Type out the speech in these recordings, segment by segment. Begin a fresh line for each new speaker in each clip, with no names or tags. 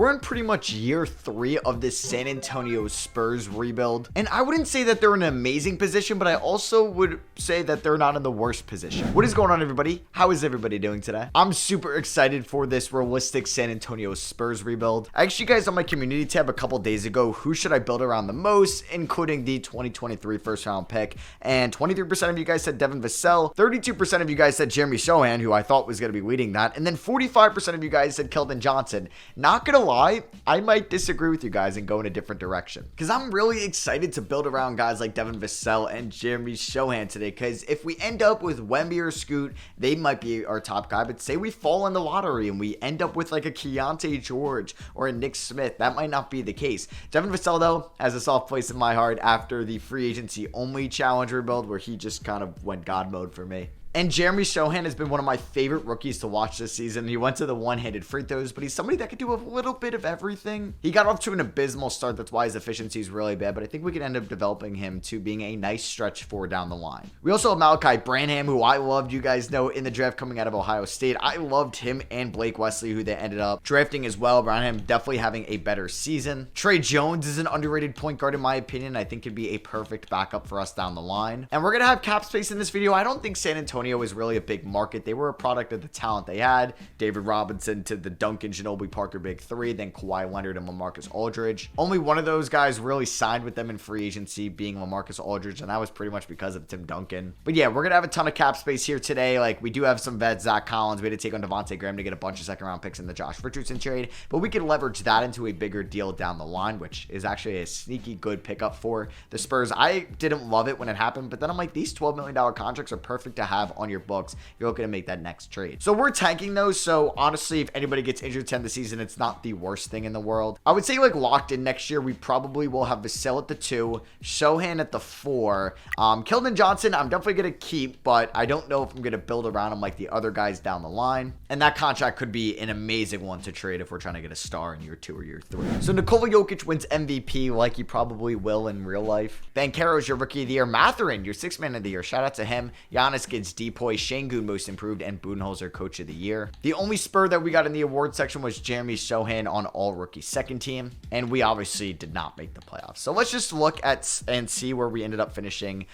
we're in pretty much year 3 of this San Antonio Spurs rebuild. And I wouldn't say that they're in an amazing position, but I also would say that they're not in the worst position. What is going on, everybody? How is everybody doing today? I'm super excited for this realistic San Antonio Spurs rebuild. I asked you guys on my community tab a couple days ago, who should I build around the most, including the 2023 first round pick. And 23% of you guys said Devin Vassell, 32% of you guys said Jeremy Sochan, who I thought was going to be leading that, and then 45% of you guys said Keldon Johnson. Not gonna lie, I might disagree with you guys and go in a different direction, because I'm really excited to build around guys like Devin Vassell and Jeremy Sochan today, because if we end up with Wemby or Scoot, they might be our top guy, but say we fall in the lottery and we end up with like a Keontae George or a Nick Smith, that might not be the case. Devin Vassell, though, has a soft place in my heart after the free agency only challenge rebuild where he just kind of went God mode for me. And Jeremy Sochan has been one of my favorite rookies to watch this season. He went to the one-handed free throws, but he's somebody that could do a little bit of everything. He got off to an abysmal start. That's why his efficiency is really bad, but I think we could end up developing him to being a nice stretch for down the line. We also have Malachi Branham, who I loved. You guys know in the draft coming out of Ohio State, I loved him and Blake Wesley, who they ended up drafting as well. Branham definitely having a better season. Trey Jones is an underrated point guard in my opinion. I think could be a perfect backup for us down the line. And we're going to have cap space in this video. I don't think San Antonio is really a big market. They were a product of the talent they had. David Robinson to the Duncan, Ginobili, Parker big three, then Kawhi Leonard and LaMarcus Aldridge. Only one of those guys really signed with them in free agency, being LaMarcus Aldridge, and that was pretty much because of Tim Duncan. But yeah, we're going to have a ton of cap space here today. Like, we do have some vets, Zach Collins. We had to take on Devontae Graham to get a bunch of second round picks in the Josh Richardson trade, but we could leverage that into a bigger deal down the line, which is actually a sneaky good pickup for the Spurs. I didn't love it when it happened, but then I'm like, these $12 million contracts are perfect to have on your books if you're looking to make that next trade. So we're tanking those. So honestly, if anybody gets injured to end the season, it's not the worst thing in the world. I would say like locked in next year, we probably will have Vassell at the 2, Sochan at the 4. Keldon Johnson, I'm definitely going to keep, but I don't know if I'm going to build around him like the other guys down the line. And that contract could be an amazing one to trade if we're trying to get a star in year 2 or year 3. So Nikola Jokic wins MVP like he probably will in real life. Banchero's your rookie of the year. Mathurin, your 6th man of the year. Shout out to him. Giannis gets Depoy, Şengün most improved, and Budenholzer coach of the year. The only Spur that we got in the award section was Jeremy Sochan on all rookie second team, and we obviously did not make the playoffs. So let's just look at and see where we ended up finishing.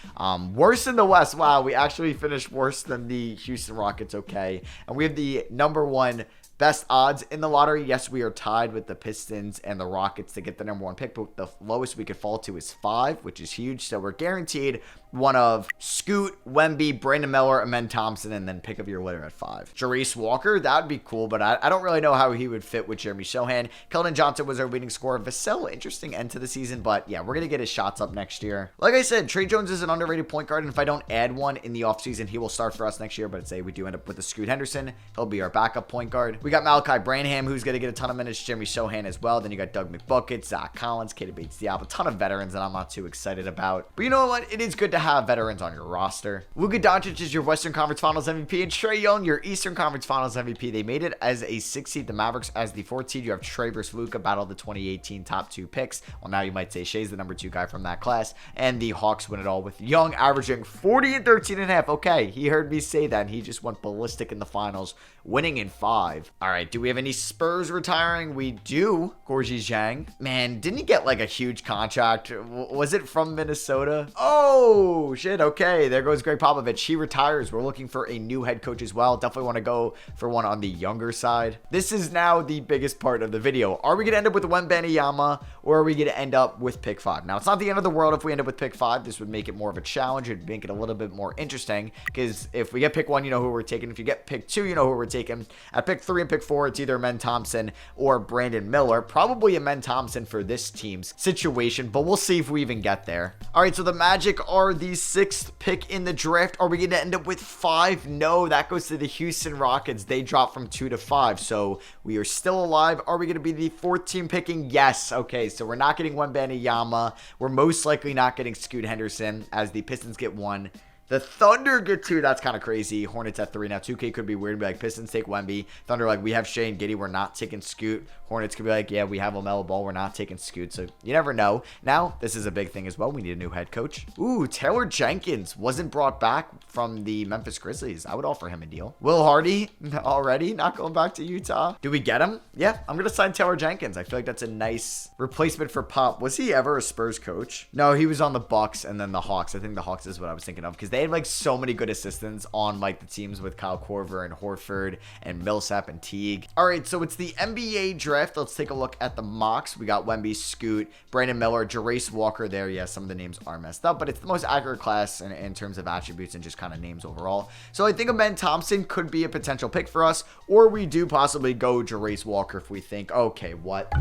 Worse in the West. Wow, we actually finished worse than the Houston Rockets. Okay, and we have the number 1 best odds in the lottery. Yes, we are tied with the Pistons and the Rockets to get the number 1 pick, but the lowest we could fall to is 5, which is huge. So we're guaranteed one of Scoot, Wemby, Brandon Miller, Amen Thompson, and then pick of your litter at 5. Jarace Walker, that would be cool, but I don't really know how he would fit with Jeremy Sochan. Keldon Johnson was our leading scorer. Vassell, interesting end to the season, but yeah, we're going to get his shots up next year. Like I said, Trey Jones is an underrated point guard, and if I don't add one in the offseason, he will start for us next year, but say we do end up with a Scoot Henderson, he'll be our backup point guard. We got Malachi Branham, who's going to get a ton of minutes, Jeremy Sochan as well. Then you got Doug McBucket, Zach Collins, Keita Bates-Diop, a ton of veterans that I'm not too excited about. But you know what? It is good to have veterans on your roster. Luka Doncic is your Western Conference Finals MVP, and Trae Young, your Eastern Conference Finals MVP. They made it as a 6 seed, the Mavericks as the 4th seed. You have Trae versus Luka, battle the 2018 top 2 picks. Well, now you might say Shea's the number 2 guy from that class, and the Hawks win it all with Young averaging 40 and 13.5. Okay, he heard me say that, and he just went ballistic in the finals, winning in 5. All right, do we have any Spurs retiring? We do. Gorgui Dieng. Man, didn't he get like a huge contract? Was it from Minnesota? Oh, shit. Okay, there goes Greg Popovich. He retires. We're looking for a new head coach as well. Definitely want to go for one on the younger side. This is now the biggest part of the video. Are we going to end up with Wembanyama, or are we going to end up with pick 5? Now, it's not the end of the world if we end up with pick 5. This would make it more of a challenge. It'd make it a little bit more interesting, because if we get pick 1, you know who we're taking. If you get pick 2, you know who we're taking. At pick 3 and pick 4, it's either Amen Thompson or Brandon Miller. Probably Amen Thompson for this team's situation, but we'll see if we even get there. All right, so the Magic are the 6th pick in the draft. Are we going to end up with 5? No, that goes to the Houston Rockets. They dropped from 2 to 5, so we are still alive. Are we going to be the 4th team picking? Yes. Okay, so we're not getting Wembanyama. We're most likely not getting Scoot Henderson, as the Pistons get 1. The Thunder get 2. That's kind of crazy. Hornets at 3. Now 2K could be weird and be like, Pistons take Wemby. Thunder like, we have Shea and Giddey. We're not taking Scoot. Hornets could be like, yeah, we have LaMelo Ball. We're not taking Scoot. So you never know. Now, this is a big thing as well. We need a new head coach. Ooh, Taylor Jenkins wasn't brought back from the Memphis Grizzlies. I would offer him a deal. Will Hardy already not going back to Utah. Do we get him? Yeah, I'm going to sign Taylor Jenkins. I feel like that's a nice replacement for Pop. Was he ever a Spurs coach? No, he was on the Bucks and then the Hawks. I think the Hawks is what I was thinking of because they had like so many good assistants on like the teams with Kyle Korver and Horford and Millsap and Teague. All right, so it's the NBA draft. Let's take a look at the mocks. We got Wemby, Scoot, Brandon Miller, Jarace Walker there. Yeah, some of the names are messed up, but it's the most accurate class in terms of attributes and just kind of names overall. So I think Amen Thompson could be a potential pick for us, or we do possibly go Jarace Walker if we think, okay, what?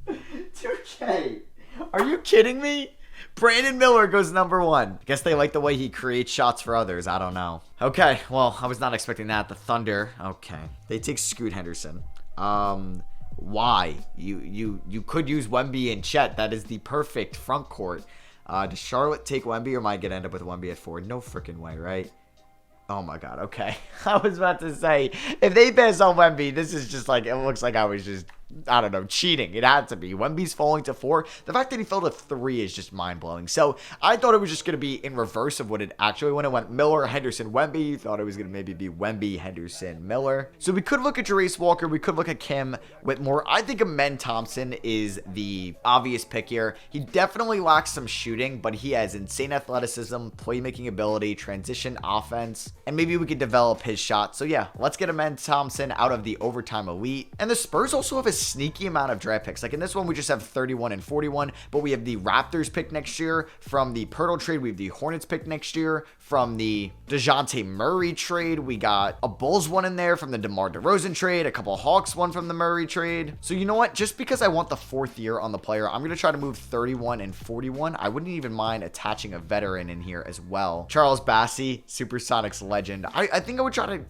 2K. Are you kidding me? Brandon Miller goes number 1. Guess they like the way he creates shots for others. I don't know. Okay, well, I was not expecting that. The Thunder. Okay. They take Scoot Henderson. Why? You could use Wemby and Chet. That is the perfect front court. Does Charlotte take Wemby or might end up with Wemby at 4? No freaking way, right? Oh my god, okay. I was about to say, if they pass on Wemby, this is just like, it looks like I was just, I don't know, cheating. It had to be. Wemby's falling to 4. The fact that he fell to 3 is just mind-blowing. So I thought it was just going to be in reverse of what it actually went. It went Miller, Henderson, Wemby. Thought it was going to maybe be Wemby, Henderson, Miller. So we could look at Jarace Walker. We could look at Kim Whitmore. I think Amen Thompson is the obvious pick here. He definitely lacks some shooting, but he has insane athleticism, playmaking ability, transition offense, and maybe we could develop his shot. So yeah, let's get Amen Thompson out of the overtime elite. And the Spurs also have a sneaky amount of draft picks. Like in this one, we just have 31 and 41, but we have the Raptors pick next year from the Pirtle trade. We have the Hornets pick next year from the DeJounte Murray trade. We got a Bulls one in there from the DeMar DeRozan trade, a couple Hawks one from the Murray trade. So you know what? Just because I want the 4th year on the player, I'm going to try to move 31 and 41. I wouldn't even mind attaching a veteran in here as well. Charles Bassey, Supersonics legend. I think I would try to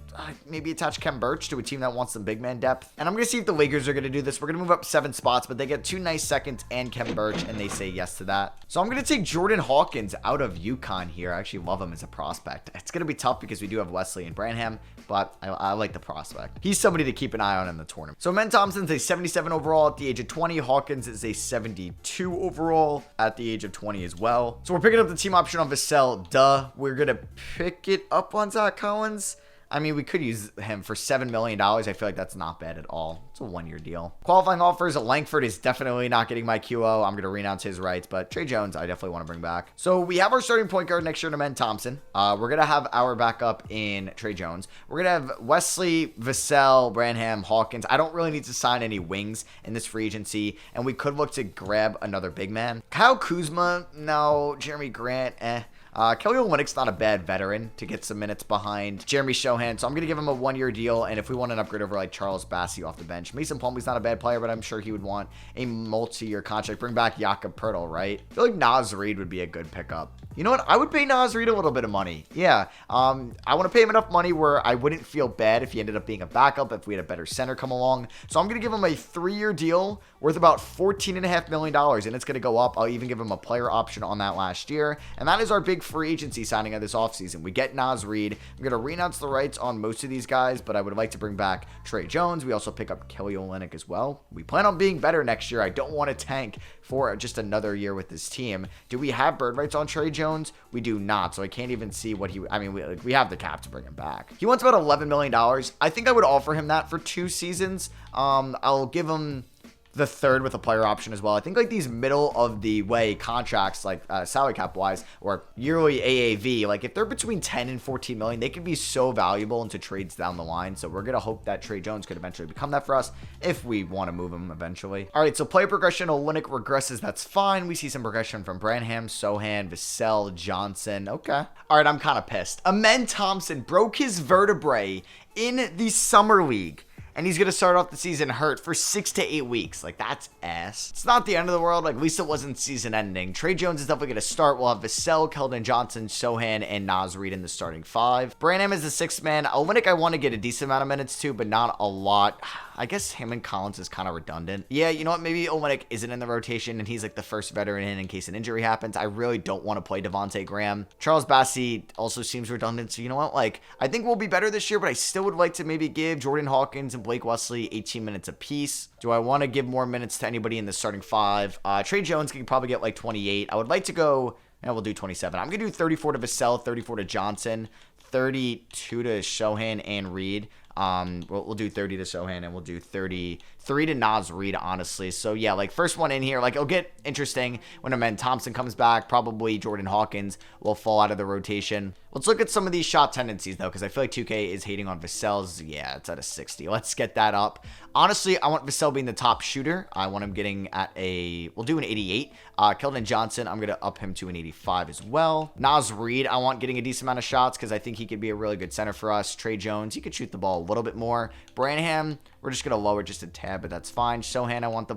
maybe attach Kem Birch to a team that wants some big man depth. And I'm going to see if the Lakers are going to do this. We're going to move up 7 spots, but they get 2 nice seconds and Kem Birch, and they say yes to that. So I'm going to take Jordan Hawkins out of UConn here. I actually love him as a prospect. It's going to be tough because we do have Wesley and Branham, but I like the prospect. He's somebody to keep an eye on in the tournament. So Amen Thompson's a 77 overall at the age of 20. Hawkins is a 72 overall at the age of 20 as well. So we're picking up the team option on Vassell. Duh. We're going to pick it up on Zach Collins. I mean, we could use him for $7 million. I feel like that's not bad at all. It's a 1-year deal. Qualifying offers, Langford is definitely not getting my QO. I'm going to renounce his rights, but Trey Jones, I definitely want to bring back. So we have our starting point guard next year in Amen Thompson. We're going to have our backup in Trey Jones. We're going to have Wesley, Vassell, Branham, Hawkins. I don't really need to sign any wings in this free agency, and we could look to grab another big man. Kyle Kuzma, no. Jeremy Grant, Kelly Olynyk's not a bad veteran to get some minutes behind Jeremy Shohan, so I'm going to give him a 1-year deal, and if we want an upgrade over like Charles Bassey off the bench. Mason Plumlee's not a bad player, but I'm sure he would want a multi-year contract. Bring back Jakob Poeltl, right? I feel like Naz Reid would be a good pickup. You know what? I would pay Naz Reid a little bit of money. Yeah. I want to pay him enough money where I wouldn't feel bad if he ended up being a backup, if we had a better center come along. So I'm going to give him a 3-year deal worth about $14.5 million, and it's going to go up. I'll even give him a player option on that last year. And that is our big free agency signing of this offseason. We get Naz Reid. I'm going to renounce the rights on most of these guys, but I would like to bring back Trey Jones. We also pick up Kelly Olynyk as well. We plan on being better next year. I don't want to tank for just another year with this team. Do we have bird rights on Trey Jones? We do not, so I can't even see what he... I mean, we have the cap to bring him back. He wants about $11 million. I think I would offer him that for 2 seasons. I'll give him the 3rd with a player option as well. I think like these middle of the way contracts, like salary cap wise or yearly AAV, like if they're between 10 and 14 million, they could be so valuable into trades down the line. So we're going to hope that Trey Jones could eventually become that for us if we want to move him eventually. All right, so player progression, Olynyk regresses. That's fine. We see some progression from Branham, Sohan, Vassell, Johnson. Okay. All right, I'm kind of pissed. Amen Thompson broke his vertebrae in the summer league, and he's going to start off the season hurt for 6 to 8 weeks. Like, that's ass. It's not the end of the world. Like, at least it wasn't season ending. Trey Jones is definitely going to start. We'll have Vassell, Keldon Johnson, Sohan, and Naz Reid in the starting 5. Branham is the 6th man. Olynyk I want to get a decent amount of minutes to, but not a lot. I guess him and Collins is kind of redundant. Yeah, you know what? Maybe Olenek isn't in the rotation and he's like the first veteran in case an injury happens. I really don't want to play Devontae Graham. Charles Bassey also seems redundant. So you know what? Like, I think we'll be better this year, but I still would like to maybe give Jordan Hawkins and Blake Wesley 18 minutes apiece. Do I want to give more minutes to anybody in the starting five? Trey Jones can probably get like 28. I would like to go, and we'll do 27. I'm going to do 34 to Vassell, 34 to Johnson, 32 to Sochan and Reed. We'll do 30 to Sochan and we'll do 33 to Naz Reid, honestly. So yeah, like first one in here, like it'll get interesting when Amen Thompson comes back. Probably Jordan Hawkins will fall out of the rotation. Let's look at some of these shot tendencies though, because I feel like 2K is hating on Vassell's. Yeah, it's at a 60. Let's get that up. Honestly, I want Vassell being the top shooter. I want him getting at we'll do an 88. Keldon Johnson, I'm going to up him to an 85 as well. Naz Reid, I want getting a decent amount of shots because I think he could be a really good center for us. Trey Jones, he could shoot the ball a little bit more. Branham, we're just going to lower just a tad, but that's fine. Sochan, I want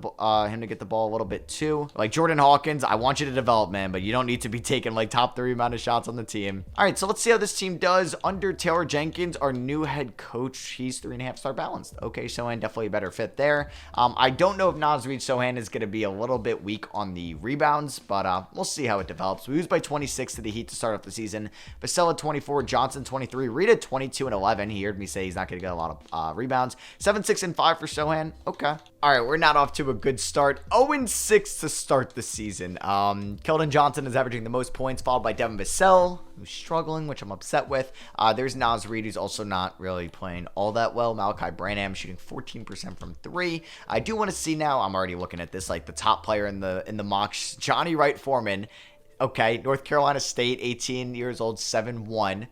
him to get the ball a little bit too. Like Jordan Hawkins, I want you to develop, man, but you don't need to be taking like top 3 amount of shots on the team. All right, so let's see how this team does under Taylor Jenkins, our new head coach. He's 3.5 star balanced. Okay, Sochan definitely a better fit there. I don't know if Naz Reid Sochan is going to be a little bit weak on the rebounds, but we'll see how it develops. We lose by 26 to the Heat to start off the season. Vassell at 24, Johnson 23, Reid at 22 and 11. He heard me say he's not going to get a lot of rebounds. 7, 6, and 5 for Sochan. Okay. All right, we're not off to a good start. 0-6 to start the season. Keldon Johnson is averaging the most points, followed by Devin Vassell, who's struggling, which I'm upset with. There's Naz Reid, who's also not really playing all that well. Malachi Branham shooting 14% from 3. I do want to see now, I'm already looking at this, like the top player in the mocks, Johnny Wright Foreman. Okay, North Carolina State, 18 years old, 7'1".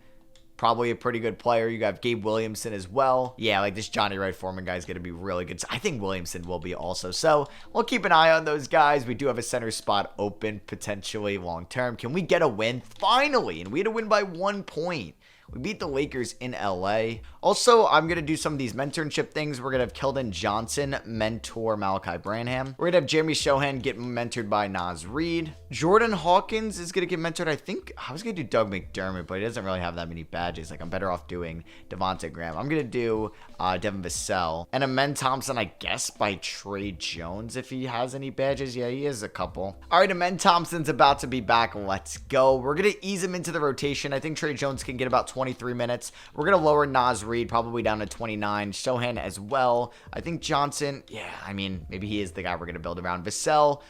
Probably a pretty good player. You got Gabe Williamson as well. Yeah, like this Johnny Wright Foreman guy is going to be really good. I think Williamson will be also. So we'll keep an eye on those guys. We do have a center spot open potentially long term. Can we get a win? Finally. And we had to win by 1 point. We beat the Lakers in LA. Also, I'm going to do some of these mentorship things. We're going to have Keldon Johnson mentor Malachi Branham. We're going to have Jeremy Sochan get mentored by Naz Reid. Jordan Hawkins is going to get mentored. I was going to do Doug McDermott, but he doesn't really have that many badges. Like, I'm better off doing Devontae Graham. I'm going to do Devin Vassell. And Amen Thompson, I guess, by Trey Jones, if he has any badges. Yeah, he has a couple. All right, Amen Thompson's about to be back. Let's go. We're going to ease him into the rotation. I think Trey Jones can get about 23 minutes. We're going to lower Naz Reid probably down to 29. Sochan as well. I think Johnson, yeah, I mean, maybe he is the guy we're going to build around. Vassell,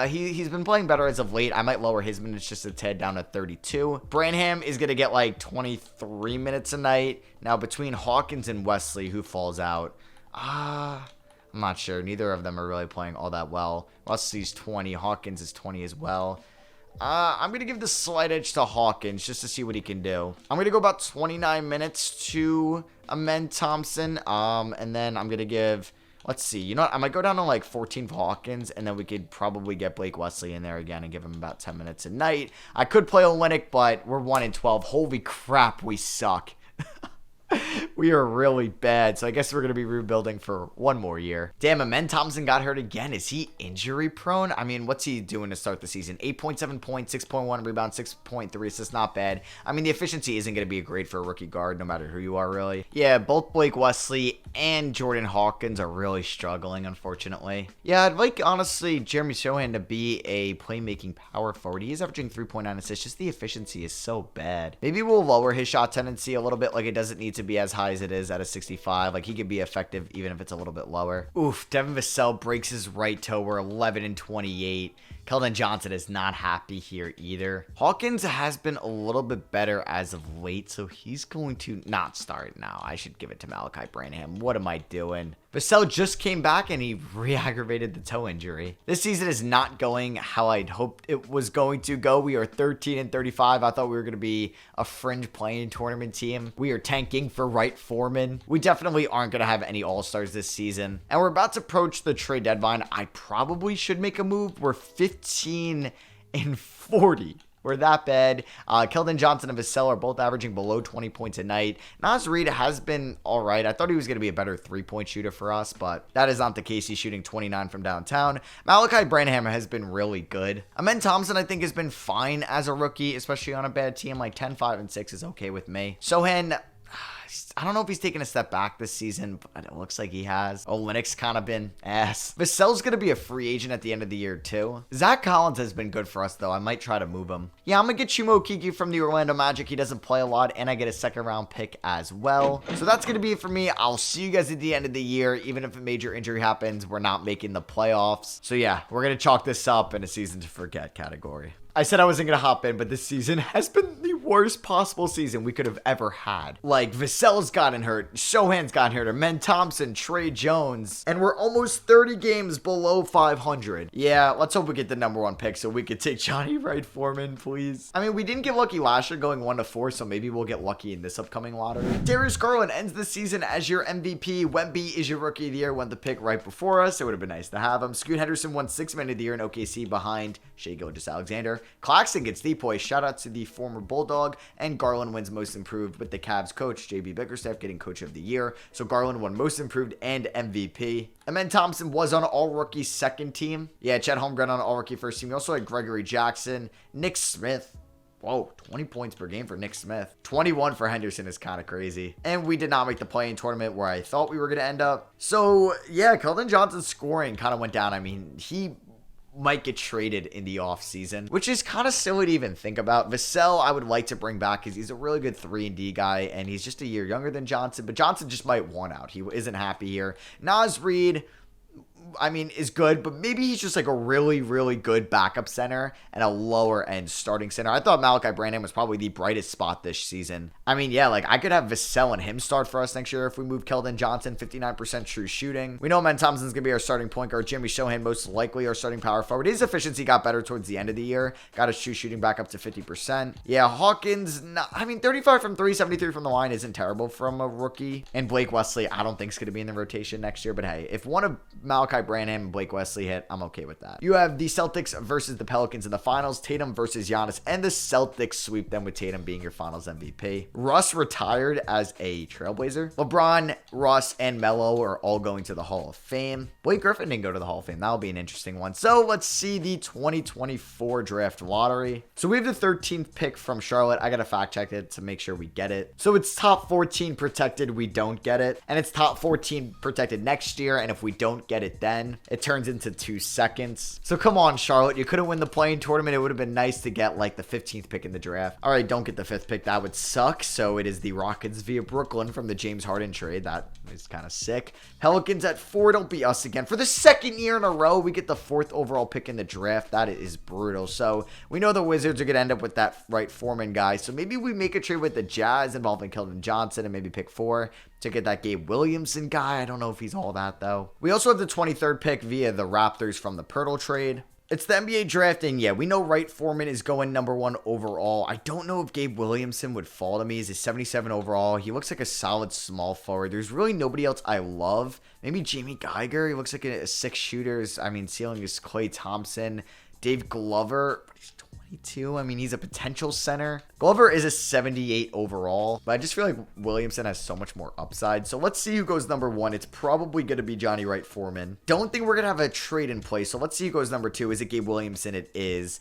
he's been playing better as of late. I might lower his minutes just a tad down to 32. Branham is going to get like 23 minutes a night. Now, between Hawkins and Wesley, who falls out? I'm not sure. Neither of them are really playing all that well. Wesley's 20. Hawkins is 20 as well. I'm going to give the slight edge to Hawkins just to see what he can do. I'm going to go about 29 minutes to Amen Thompson. And then I'm going to give, let's see, you know what? I might go down to like 14 for Hawkins, and then we could probably get Blake Wesley in there again and give him about 10 minutes a night. I could play Olenek, but we're 1-12. Holy crap, we suck. We are really bad, so I guess we're going to be rebuilding for one more year. Damn, Amen Thompson got hurt again. Is he injury prone? I mean, what's he doing to start the season? 8.7 points, 6.1 rebounds, 6.3 assists, not bad. I mean, the efficiency isn't going to be great for a rookie guard, no matter who you are, really. Yeah, both Blake Wesley and Jordan Hawkins are really struggling, unfortunately. Yeah, I'd like, honestly, Jeremy Sochan to be a playmaking power forward. He is averaging 3.9 assists, just the efficiency is so bad. Maybe we'll lower his shot tendency a little bit, like it doesn't need to be as high as it is at a 65. Like, he could be effective even if it's a little bit lower. Oof, Devin Vassell breaks his right toe. We're 11-28. Keldon Johnson is not happy here either. Hawkins has been a little bit better as of late, so he's going to not start now. I should give it to Malachi Branham. What am I doing? Vassell just came back and he re-aggravated the toe injury. This season is not going how I'd hoped it was going to go. We are 13-35. I thought we were going to be a fringe playing tournament team. We are tanking for Wright Foreman. We definitely aren't going to have any all-stars this season. And we're about to approach the trade deadline. I probably should make a move. We're 15-40. We're that bad. Keldon Johnson and Vassell are both averaging below 20 points a night. Naz Reid has been all right. I thought he was going to be a better three-point shooter for us, but that is not the case. He's shooting 29 from downtown. Malachi Branham has been really good. Amen Thompson, I think, has been fine as a rookie, especially on a bad team. Like 10, 5, and 6 is okay with me. Sochan I don't know if he's taken a step back this season, but it looks like he has. Olynyk's kind of been ass. Vassell's going to be a free agent at the end of the year, too. Zach Collins has been good for us, though. I might try to move him. Yeah, I'm going to get Chuma Okeke from the Orlando Magic. He doesn't play a lot, and I get a second-round pick as well. So that's going to be it for me. I'll see you guys at the end of the year. Even if a major injury happens, we're not making the playoffs. So yeah, we're going to chalk this up in a season to forget category. I said I wasn't going to hop in, but this season has been the worst possible season we could have ever had. Like, Vassell's gotten hurt, Sochan's gotten hurt, Amen Thompson, Trey Jones, and we're almost 30 games below 500. Yeah, let's hope we get the number 1 pick so we could take Johnny Wright Foreman, please. I mean, we didn't get lucky last year going 1-4, so maybe we'll get lucky in this upcoming lottery. Darius Garland ends the season as your MVP. Wemby is your Rookie of the Year, went the pick right before us. It would have been nice to have him. Scoot Henderson won 6th Man of the Year in OKC behind Shai Gilgeous-Alexander. Claxton gets the poise. Shout out to the former Bulldog. And Garland wins Most Improved with the Cavs coach, JB Bickerstaff, getting Coach of the Year. So Garland won Most Improved and MVP. Amen Thompson was on All-Rookie second team. Yeah, Chet Holmgren on All-Rookie first team. We also had Gregory Jackson, Nick Smith. Whoa, 20 points per game for Nick Smith. 21 for Henderson is kind of crazy. And we did not make the play-in tournament where I thought we were going to end up. So, yeah, Keldon Johnson's scoring kind of went down. I mean, he might get traded in the offseason, which is kind of silly to even think about. Vassell, I would like to bring back because he's a really good 3-and-D guy, and he's just a year younger than Johnson, but Johnson just might want out. He isn't happy here. Naz Reid, I mean, is good, but maybe he's just like a really, really good backup center and a lower end starting center. I thought Malachi Branham was probably the brightest spot this season. I mean, yeah, like I could have Vassell and him start for us next year if we move Keldon Johnson, 59% true shooting. We know Amen Thompson's going to be our starting point guard. Jimmy Sochan most likely our starting power forward. His efficiency got better towards the end of the year. Got his true shooting back up to 50%. Yeah, Hawkins, I mean, 35 from 3, 73 from the line isn't terrible from a rookie. And Blake Wesley, I don't think is going to be in the rotation next year, but hey, if one of Malachi Branham and Blake Wesley hit, I'm okay with that. You have the Celtics versus the Pelicans in the finals, Tatum versus Giannis, and the Celtics sweep them with Tatum being your finals MVP. Russ retired as a Trailblazer. LeBron, Russ, and Melo are all going to the Hall of Fame. Blake Griffin didn't go to the Hall of Fame. That'll be an interesting one. So let's see the 2024 draft lottery. So we have the 13th pick from Charlotte. I gotta fact check it to make sure we get it. So it's top 14 protected, we don't get it. And it's top 14 protected next year, and if we don't get it then, it turns into 2 seconds. So come on, Charlotte. You couldn't win the play-in tournament. It would have been nice to get like the 15th pick in the draft. All right, don't get the 5th pick. That would suck. So it is the Rockets via Brooklyn from the James Harden trade. That is kind of sick. Pelicans at 4. Don't be us again. For the 2nd year in a row, we get the 4th overall pick in the draft. That is brutal. So we know the Wizards are going to end up with that Wright Foreman guy. So maybe we make a trade with the Jazz involving Keldon Johnson and maybe pick 4 to get that Gabe Williamson guy. I don't know if he's all that, though. We also have the 23rd pick via the Raptors from the Pirtle trade. It's the NBA draft, and yeah, we know Wright Foreman is going number 1 overall. I don't know if Gabe Williamson would fall to me. He's a 77 overall. He looks like a solid small forward. There's really nobody else I love. Maybe Jamie Geiger. He looks like a 6 shooter. I mean, ceiling is Klay Thompson. Dave Glover. He's 22. I mean, he's a potential center. Glover is a 78 overall, but I just feel like Williamson has so much more upside. So let's see who goes number 1. It's probably going to be Johnny Wright Foreman. Don't think we're going to have a trade in place. So let's see who goes number 2. Is it Gabe Williamson? It is.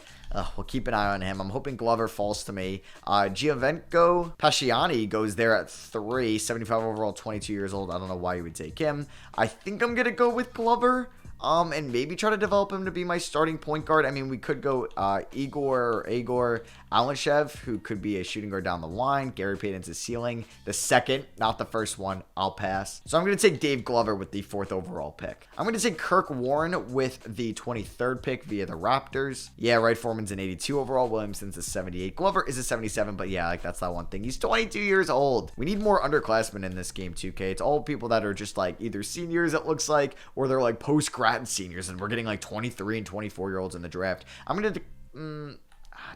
We'll keep an eye on him. I'm hoping Glover falls to me. Giovinco Pasciani goes there at 3. 75 overall, 22 years old. I don't know why you would take him. I think I'm going to go with Glover. And maybe try to develop him to be my starting point guard. I mean, we could go Igor Alanshev, who could be a shooting guard down the line. Gary Payton's a ceiling. The 2nd, not the 1st one. I'll pass. So I'm going to take Dave Glover with the 4th overall pick. I'm going to take Kirk Warren with the 23rd pick via the Raptors. Yeah, Wright Foreman's an 82 overall. Williamson's a 78. Glover is a 77, but yeah, like that's that one thing. He's 22 years old. We need more underclassmen in this game, 2K. It's all people that are just like either seniors, it looks like, or they're like post-grad seniors, and we're getting like 23 and 24-year-olds in the draft. I'm going to...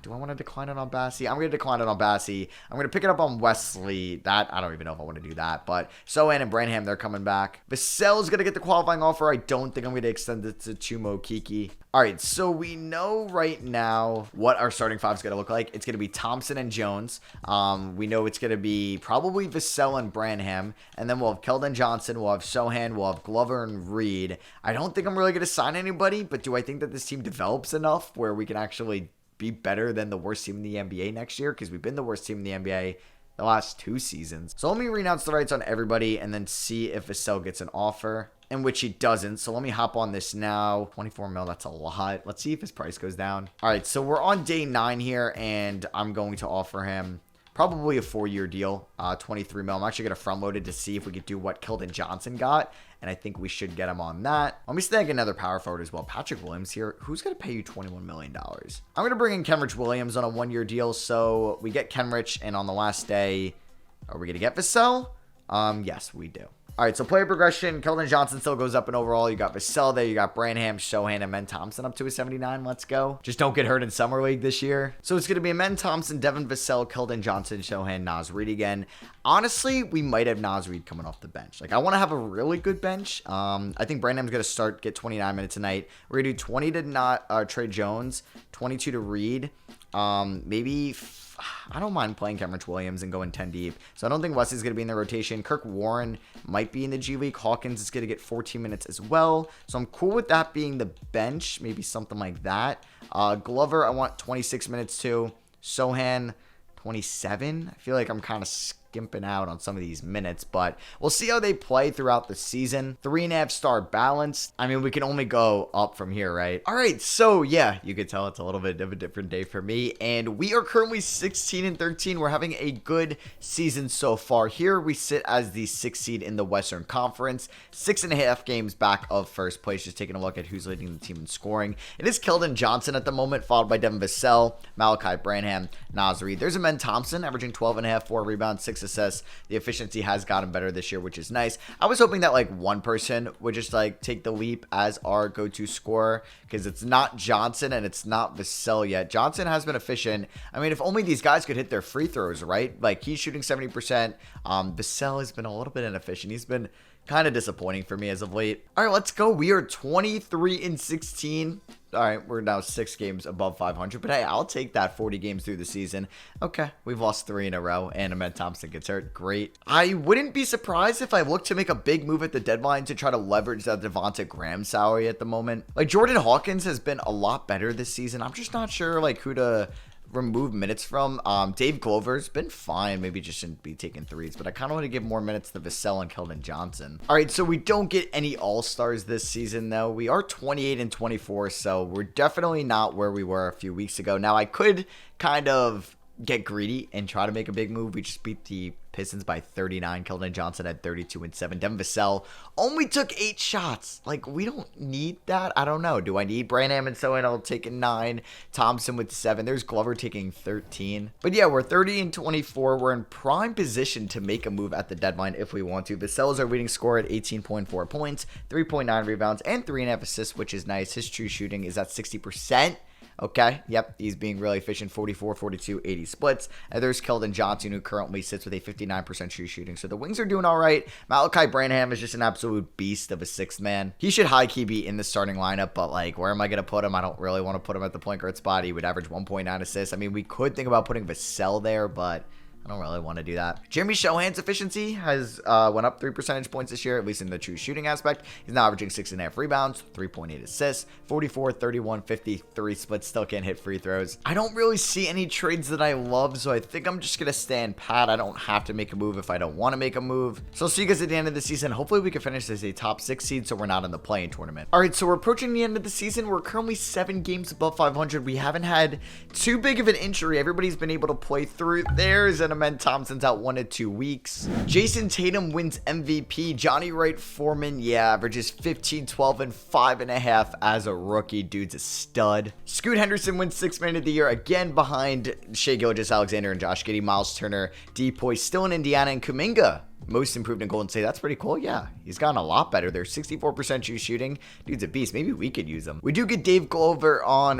do I want to decline it on Bassie? I'm going to decline it on Bassie. I'm going to pick it up on Wesley. That, I don't even know if I want to do that. But Sochan and Branham, they're coming back. Vassell's going to get the qualifying offer. I don't think I'm going to extend it to Chuma Okeke. All right, so we know right now what our starting 5 is going to look like. It's going to be Thompson and Jones. We know it's going to be probably Vassell and Branham. And then we'll have Keldon Johnson. We'll have Sochan. We'll have Glover and Reed. I don't think I'm really going to sign anybody, but do I think that this team develops enough where we can actually be better than the worst team in the NBA next year? Because we've been the worst team in the NBA the last 2 seasons. So let me renounce the rights on everybody and then see if Vassell gets an offer, in which he doesn't. So let me hop on this now. 24 mil, that's a lot. Let's see if his price goes down. All right, so we're on day 9 here, and I'm going to offer him probably a 4-year deal, 23 mil. I'm actually going to front load it to see if we could do what Keldon Johnson got, and I think we should get him on that. Let me snag another power forward as well. Patrick Williams here. Who's going to pay you $21 million? I'm going to bring in Kenrich Williams on a 1-year deal, so we get Kenrich, and on the last day, are we going to get Vassell? Yes, we do. All right, so player progression, Keldon Johnson still goes up in overall. You got Vassell there. You got Branham, Shohan, and Men Thompson up to a 79. Let's go. Just don't get hurt in Summer League this year. So it's going to be Men Thompson, Devin Vassell, Keldon Johnson, Shohan, Naz Reid again. Honestly, we might have Naz Reid coming off the bench. Like, I want to have a really good bench. I think Branham's going to get 29 minutes tonight. We're going to do 20 to Trey Jones, 22 to Reid. Maybe I don't mind playing Kenrich Williams and going 10 deep. So I don't think Wesley's going to be in the rotation. Kirk Warren might be in the G League. Hawkins is going to get 14 minutes as well. So I'm cool with that being the bench. Maybe something like that. Glover, I want 26 minutes too. Sohan, 27. I feel like I'm kind of skimping out on some of these minutes, but we'll see how they play throughout the season. 3.5 star balance. I mean, we can only go up from here, right? All right, so yeah, you could tell it's a little bit of a different day for me, and we are currently 16-13. We're having a good season so far. Here we sit as the 6th seed in the Western Conference, 6.5 games back of first place. Just taking a look at who's leading the team in scoring. It is Keldon Johnson at the moment, followed by Devin Vassell, Malachi Branham, Naz Reid. There's a Men Thompson averaging 12.5, 4 rebounds, 6 assists. The efficiency has gotten better this year, which is nice. I was hoping that like one person would just like take the leap as our go-to scorer, because it's not Johnson and it's not Vassell yet. Johnson has been efficient. I mean, if only these guys could hit their free throws, right? Like, he's shooting 70%. Vassell has been a little bit inefficient. He's been kind of disappointing for me as of late. All right, let's go. We are 23-16. All right, we're now 6 games above 500, but hey, I'll take that 40 games through the season. Okay, we've lost 3 in a row, and Ahmed Thompson gets hurt. Great. I wouldn't be surprised if I look to make a big move at the deadline to try to leverage that Devonta Graham salary at the moment. Like, Jordan Hawkins has been a lot better this season. I'm just not sure, like, who to remove minutes from. Dave Glover's been fine. Maybe just shouldn't be taking threes, but I kind of want to give more minutes to Vassell and Keldon Johnson. All right, so we don't get any all-stars this season, though. We are 28-24, so we're definitely not where we were a few weeks ago. Now, I could kind of get greedy and try to make a big move. We just beat the Pistons by 39. Keldon Johnson at 32-7. Devin Vassell only took 8 shots. Like, we don't need that. I don't know. Do I need Branham and so I'll take 9. Thompson with 7. There's Glover taking 13. But yeah, we're 30-24. We're in prime position to make a move at the deadline if we want to. Vassell is our leading scorer at 18.4 points, 3.9 rebounds, and 3.5 assists, which is nice. His true shooting is at 60%. Okay, yep, he's being really efficient, 44, 42, 80 splits. And there's Keldon Johnson, who currently sits with a 59% true shooting. So the wings are doing all right. Malachi Branham is just an absolute beast of a 6th man. He should high-key be in the starting lineup, but like, where am I going to put him? I don't really want to put him at the point guard spot. He would average 1.9 assists. I mean, we could think about putting Vassell there, but I don't really want to do that. Jeremy Shohan's efficiency has went up 3 percentage points this year, at least in the true shooting aspect. He's now averaging 6.5 rebounds, 3.8 assists, 44, 31, 53 splits. Still can't hit free throws. I don't really see any trades that I love, so I think I'm just going to stand pat. I don't have to make a move if I don't want to make a move. So I'll see you guys at the end of the season. Hopefully we can finish as a top 6 seed so we're not in the play-in tournament. All right, so we're approaching the end of the season. We're currently 7 games above 500. We haven't had too big of an injury. Everybody's been able to play through theirs, and Ahmed Thompson's out 1 to 2 weeks. Jason Tatum wins MVP. Johnny Wright Foreman, yeah, averages 15, 12, and 5.5 as a rookie. Dude's a stud. Scoot Henderson wins 6th man of the year, again behind Shai Gilgeous-Alexander and Josh Giddey. Miles Turner, Depoy still in Indiana, and Kuminga most improved in Golden State. That's pretty cool. Yeah, he's gotten a lot better. They're 64% true shooting. Dude's a beast. Maybe we could use him. We do get Dave Glover on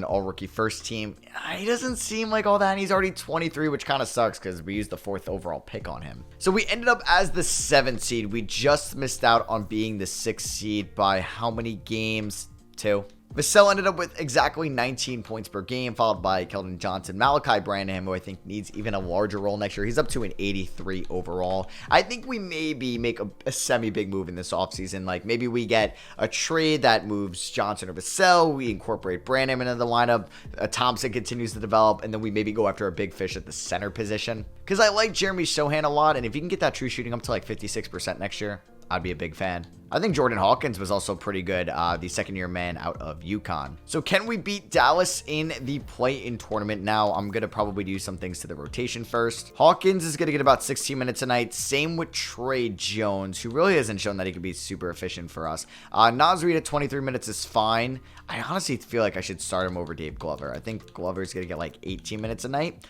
all rookie first team. He doesn't seem like all that, and he's already 23, which kind of sucks because we used the 4th overall pick on him. So we ended up as the 7th seed. We just missed out on being the 6th seed by how many games? 2. Vassell ended up with exactly 19 points per game, followed by Keldon Johnson. Malachi Branham, who I think needs even a larger role next year. He's up to an 83 overall. I think we maybe make a semi-big move in this offseason. Like, maybe we get a trade that moves Johnson or Vassell. We incorporate Branham into the lineup. Thompson continues to develop, and then we maybe go after a big fish at the center position. Because I like Jeremy Sohan a lot, and if you can get that true shooting up to like 56% next year, I'd be a big fan. I think Jordan Hawkins was also pretty good, the second-year man out of UConn. So can we beat Dallas in the play-in tournament? Now, I'm going to probably do some things to the rotation first. Hawkins is going to get about 16 minutes a night. Same with Trey Jones, who really hasn't shown that he could be super efficient for us. Naz Reid at 23 minutes is fine. I honestly feel like I should start him over Dave Glover. I think Glover's going to get like 18 minutes a night.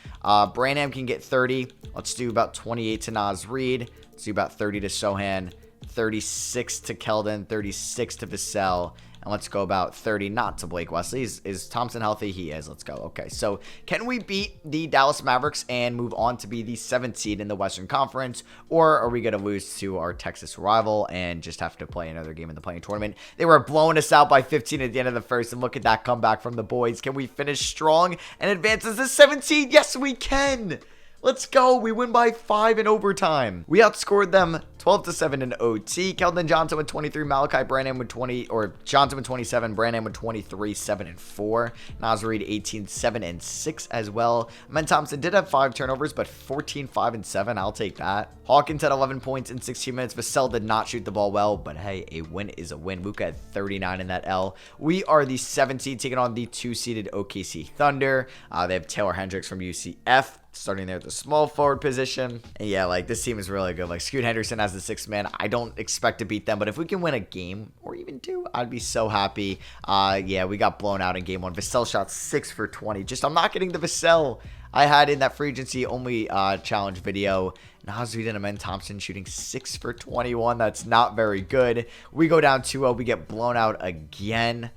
Branham can get 30. Let's do about 28 to Naz Reid. Let's do about 30 to Sohan. 36 to Keldon, 36 to Vassell, and let's go about 30 not to Blake Wesley. Is Thompson healthy? He is. Let's go. Okay, so can we beat the Dallas Mavericks and move on to be the 7th seed in the Western Conference, or are we going to lose to our Texas rival and just have to play another game in the play-in tournament? They were blowing us out by 15 at the end of the first, and look at that comeback from the boys. Can we finish strong and advance as the 7th seed? Yes, we can! Let's go. We win by 5 in overtime. We outscored them 12-7 in OT. Keldon Johnson with 23, Malachi Branham with 20, or Johnson with 27, Branham with 23, 7 and 4. Naz Reid 18, 7 and 6 as well. Men Thompson did have 5 turnovers, but 14, 5 and 7. I'll take that. Hawkins had 11 points in 16 minutes. Vassell did not shoot the ball well, but hey, a win is a win. Luka had 39 in that L. We are the 7th seed taking on the 2-seeded OKC Thunder. They have Taylor Hendricks from UCF starting there at the small forward position. And yeah, like, this team is really good. Like, Scoot Henderson as the 6th man. I don't expect to beat them, but if we can win a game or even 2, I'd be so happy. Yeah, we got blown out in game 1. Vassell shot 6 for 20. Just, I'm not getting the Vassell I had in that free agency only challenge video. Naz Reid and Amen Thompson shooting 6 for 21. That's not very good. We go down 2-0. We get blown out again.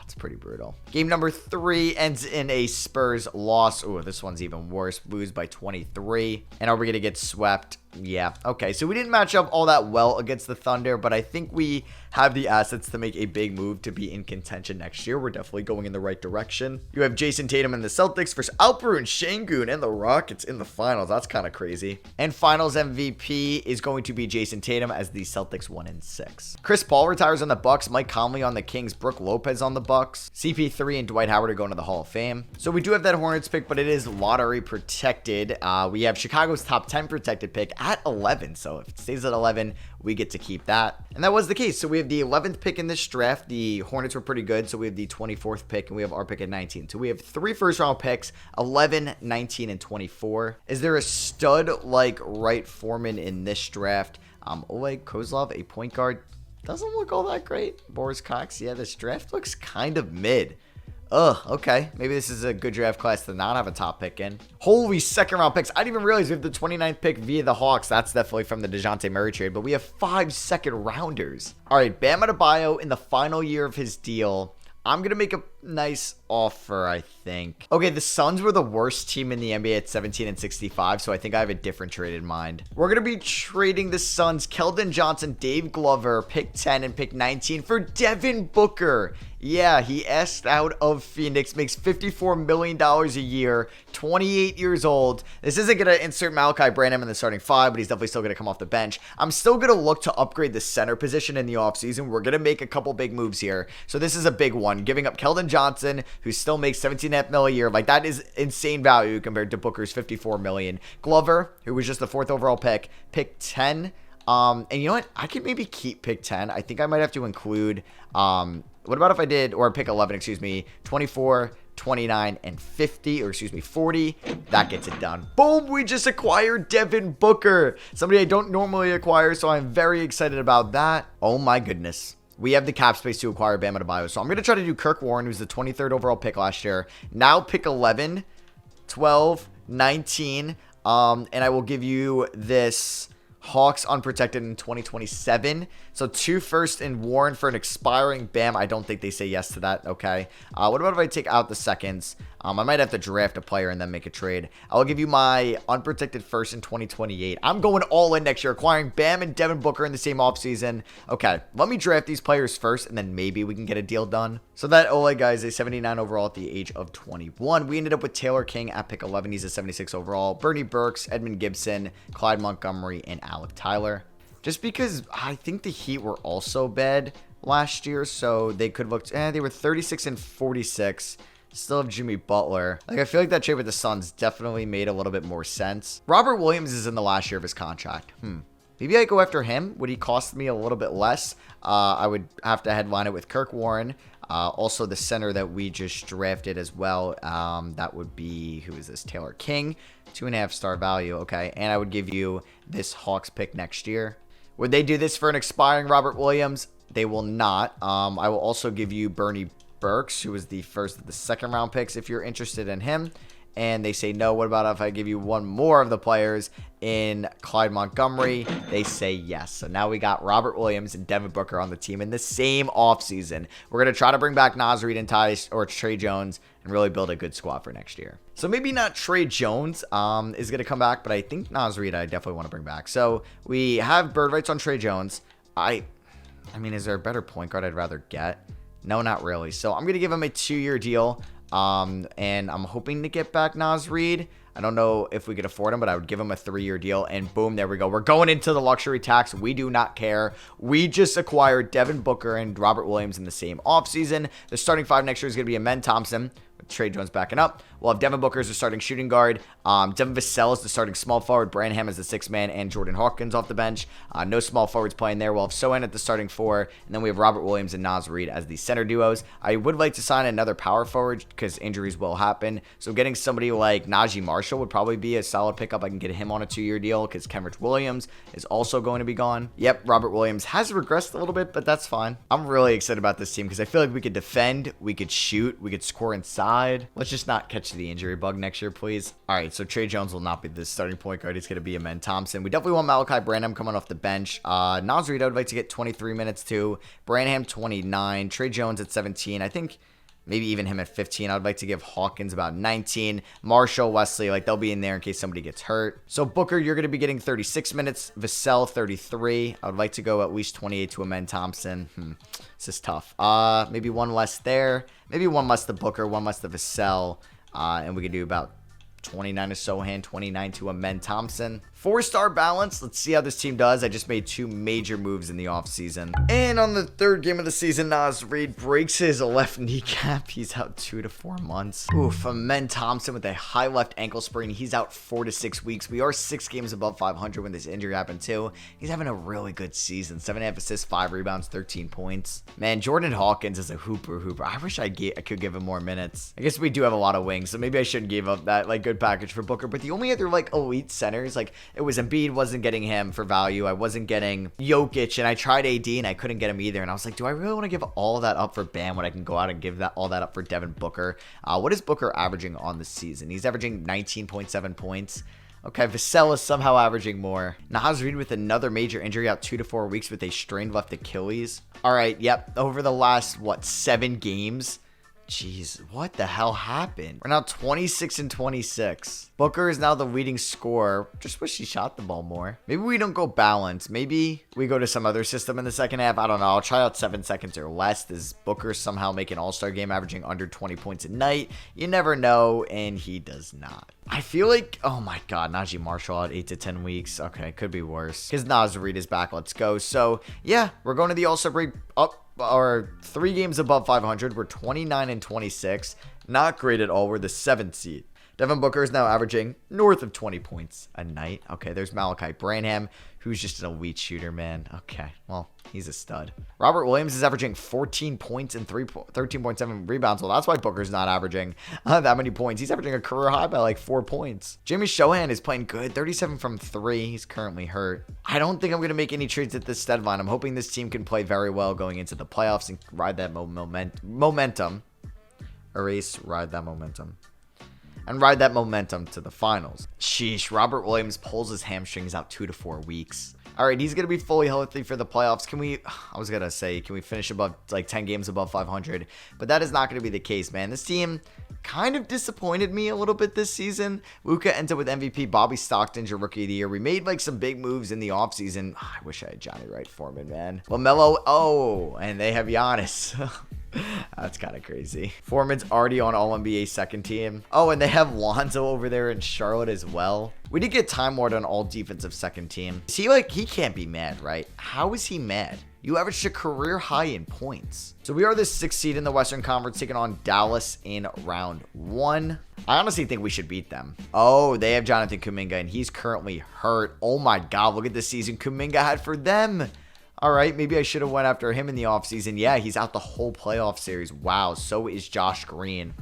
It's pretty brutal. Game number 3 ends in a Spurs loss. Oh, this one's even worse. Lose by 23. And are we going to get swept? Yeah. Okay, so we didn't match up all that well against the Thunder, but I think we have the assets to make a big move to be in contention next year. We're definitely going in the right direction. You have Jason Tatum and the Celtics versus Alperen Şengün and the Rockets in the finals. That's kind of crazy. And finals MVP is going to be Jason Tatum as the Celtics 1-6. Chris Paul retires on the Bucks. Mike Conley on the Kings. Brooke Lopez on the Bucks. CP3 and Dwight Howard are going to the Hall of Fame. So we do have that Hornets pick, but it is lottery protected. We have Chicago's top 10 protected pick at 11. So if it stays at 11, we get to keep that. And that was the case. So we have the 11th pick in this draft. The Hornets were pretty good. So we have the 24th pick and we have our pick at 19. So we have 3 first round picks, 11, 19, and 24. Is there a stud like Wright Foreman in this draft? Oleg Kozlov, a point guard. Doesn't look all that great. Boris Cox, yeah, this draft looks kind of mid. Okay. Maybe this is a good draft class to not have a top pick in. Holy second round picks. I didn't even realize we have the 29th pick via the Hawks. That's definitely from the DeJounte Murray trade, but we have 5 second rounders. All right, Bam Adebayo in the final year of his deal. I'm going to make a nice offer, I think. Okay, the Suns were the worst team in the NBA at 17-65, so I think I have a different trade in mind. We're going to be trading the Suns, Keldon Johnson, Dave Glover, pick 10 and pick 19 for Devin Booker. Yeah, he asked out of Phoenix, makes $54 million a year, 28 years old. This isn't going to insert Malachi Branham in the starting 5, but he's definitely still going to come off the bench. I'm still going to look to upgrade the center position in the offseason. We're going to make a couple big moves here. So this is a big one. Giving up Keldon Johnson, who still makes $17.5 million a year. Like, that is insane value compared to Booker's $54 million. Glover, who was just the 4th overall pick 10. And you know what? I could maybe keep pick 10. I think I might have to include... what about if I did, or pick 11, excuse me, 24, 29, and 50, or excuse me, 40. That gets it done. Boom, we just acquired Devin Booker. Somebody I don't normally acquire, so I'm very excited about that. Oh my goodness. We have the cap space to acquire Bam Adebayo. So I'm going to try to do Kirk Warren, who's the 23rd overall pick last year. Now pick 11, 12, 19, and I will give you this Hawks unprotected in 2027. So 2 firsts and Warren for an expiring Bam. I don't think they say yes to that. Okay. What about if I take out the seconds? I might have to draft a player and then make a trade. I'll give you my unprotected first in 2028. I'm going all in next year, acquiring Bam and Devin Booker in the same offseason. Okay, let me draft these players first, and then maybe we can get a deal done. So that Oleg guy is a 79 overall at the age of 21. We ended up with Taylor King at pick 11. He's a 76 overall. Bernie Burks, Edmund Gibson, Clyde Montgomery, and Alec Tyler. Just because I think the Heat were also bad last year, so they could look. They were 36 and 46. Still have Jimmy Butler. Like, I feel like that trade with the Suns definitely made a little bit more sense. Robert Williams is in the last year of his contract. Maybe I go after him. Would he cost me a little bit less? I would have to headline it with Kirk Warren. Also, the center that we just drafted as well. That would be, who is this? Taylor King. 2.5-star value. Okay. And I would give you this Hawks pick next year. Would they do this for an expiring Robert Williams? They will not. I will also give you Bernie Burks, who was the first of the second round picks, if you're interested in him. And they say no. What about if I give you one more of the players in Clyde Montgomery? They say yes. So now we got Robert Williams and Devin Booker on the team in the same offseason. We're going to try to bring back Naz Reid and Trey Jones and really build a good squad for next year. So maybe not Trey Jones is going to come back, but I think Naz Reid I definitely want to bring back. So we have bird rights on Trey Jones. I mean, is there a better point guard I'd rather get? No, not really. So I'm going to give him a 2-year deal. And I'm hoping to get back Naz Reid. I don't know if we could afford him, but I would give him a 3-year deal. And boom, there we go. We're going into the luxury tax. We do not care. We just acquired Devin Booker and Robert Williams in the same offseason. The starting 5 next year is going to be Amen Thompson, with Trey Jones backing up. We'll have Devin Booker as the starting shooting guard. Devin Vassell is the starting small forward. Branham as the 6th man, and Jordan Hawkins off the bench. No small forwards playing there. We'll have Sohan at the starting 4, and then we have Robert Williams and Naz Reid as the center duos. I would like to sign another power forward because injuries will happen. So getting somebody like Najee Marshall would probably be a solid pickup. I can get him on a 2-year deal because Kenrich Williams is also going to be gone. Yep, Robert Williams has regressed a little bit, but that's fine. I'm really excited about this team because I feel like we could defend, we could shoot, we could score inside. Let's just not catch the injury bug next year, please. All right, so Trey Jones will not be the starting point guard. He's going to be Amen Thompson. We definitely want Malachi Branham coming off the bench. Naz Reid, I would like to get 23 minutes too. Branham, 29. Trey Jones at 17. I think maybe even him at 15. I'd like to give Hawkins about 19. Marshall, Wesley, like they'll be in there in case somebody gets hurt. So Booker, you're going to be getting 36 minutes. Vassell, 33. I would like to go at least 28 to Amen Thompson. This is tough. Maybe one less there. Maybe one less to Booker, one less to Vassell. And we can do about 29 to Sohan, 29 to Amen Thompson. 4-star balance. Let's see how this team does. I just made 2 major moves in the offseason. And on the 3rd game of the season, Naz Reid breaks his left kneecap. He's out 2 to 4 months. Oof, Amen Thompson with a high left ankle sprain. He's out 4 to 6 weeks. We are 6 games above 500 when this injury happened too. He's having a really good season. 7.5 assists, 5 rebounds, 13 points. Man, Jordan Hawkins is a hooper. I wish I could give him more minutes. I guess we do have a lot of wings, so maybe I shouldn't give up that like good package for Booker. But the only other like elite centers, like it was Embiid, wasn't getting him for value. I wasn't getting Jokic, and I tried AD and I couldn't get him either. And I was like, do I really want to give all that up for Bam when I can go out and give all that up for Devin Booker? What is Booker averaging on the season? He's averaging 19.7 points. Okay, Vassell is somehow averaging more. Naz Reid with another major injury, out 2 to 4 weeks with a strained left Achilles. All right, yep, over the last, 7 games? Jeez, what the hell happened? We're now 26 and 26. Booker is now the leading scorer. Just wish he shot the ball more. Maybe we don't go balance. Maybe we go to some other system in the second half. I don't know. I'll try out 7 seconds or less. Does Booker somehow make an all-star game averaging under 20 points a night? You never know, and he does not. I feel like, oh my God, Najee Marshall at 8 to 10 weeks. Okay, could be worse. Because Naz Reid is back. Let's go. So, yeah, we're going to the all-star break up. Are 3 games above 500. We're 29 and 26. Not great at all. We're the 7th seed. Devin Booker is now averaging north of 20 points a night. Okay, there's Malachi Branham, who's just an elite shooter, man. Okay, well, he's a stud. Robert Williams is averaging 14 points and 13.7 rebounds. Well, that's why Booker's not averaging that many points. He's averaging a career high by like 4 points. Jimmy Sohan is playing good, 37 from 3. He's currently hurt. I don't think I'm going to make any trades at this deadline. I'm hoping this team can play very well going into the playoffs and ride that momentum. Ride that momentum. And ride that momentum to the finals. Sheesh, Robert Williams pulls his hamstrings out 2 to 4 weeks. All right, he's going to be fully healthy for the playoffs. I was going to say, can we finish above, like, 10 games above 500? But that is not going to be the case, man. This team kind of disappointed me a little bit this season. Luka ends up with MVP. Bobby Stockton's your rookie of the year. We made, like, some big moves in the offseason. I wish I had Johnny Wright Foreman, man. LaMelo, oh, and they have Giannis. That's kind of crazy. Foreman's already on All-NBA second team. Oh, and they have Lonzo over there in Charlotte as well. We did get Time Lord on all defensive second team. Is he like, he can't be mad, right? How is he mad? You averaged a career high in points. So we are the 6th seed in the Western Conference, taking on Dallas in round 1. I honestly think we should beat them. Oh, they have Jonathan Kuminga, and he's currently hurt. Oh my God, look at the season Kuminga had for them. All right, maybe I should have went after him in the offseason. Yeah, he's out the whole playoff series. Wow, so is Josh Green.